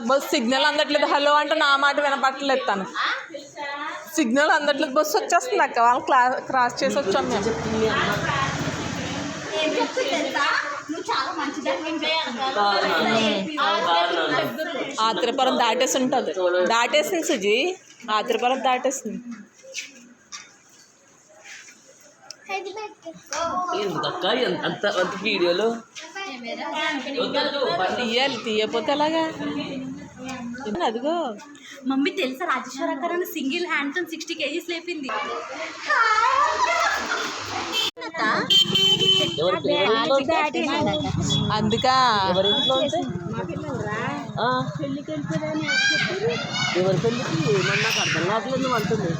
Bus signal అందట్లేదు. Hello అంటే నా మాట వినపట్టలేదు. తను సిగ్నల్ అందట్లేదు. బస్సు వచ్చేస్తుంది అక్క. వాళ్ళు క్రాస్ చేసి వచ్చాం మేము. ఆత్రేపురం దాటేసి ఉంటుంది. దాటేసింది సుజీ. ఆత్రేపురం దాటేసింది. వీడియోలో తీయాలి. తీయపోతే అలాగా. అదిగో మమ్మీ తెలుసా రాజేశ్వర అక్క సింగిల్ హ్యాండ్ తో 60 kgs లేపింది. అందుకా ఎవరి పెళ్ళికి నాకు అర్థం కావట్లేదు అంటుంది.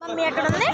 మమ్మీ ఎక్కడ ఉంది?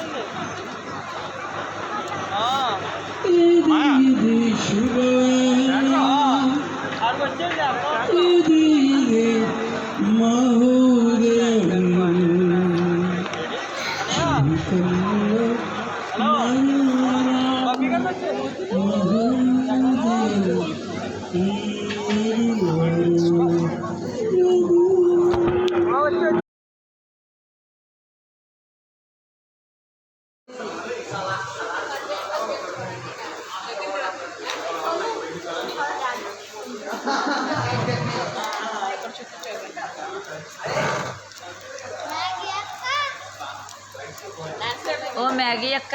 ఓ మ్యాగీ అక్క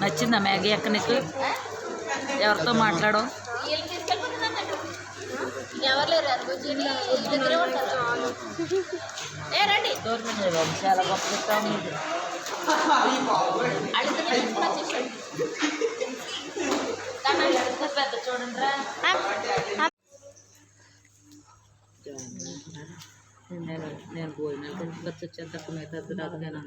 నచ్చిందా? మ్యాగీ అక్క నీకు? ఎవరితో మాట్లాడో? చాలా గొప్ప పెద్ద చూడండి రా. నేను భోజనాలు ఖర్చు వచ్చేంత మిగతా రాదుగానే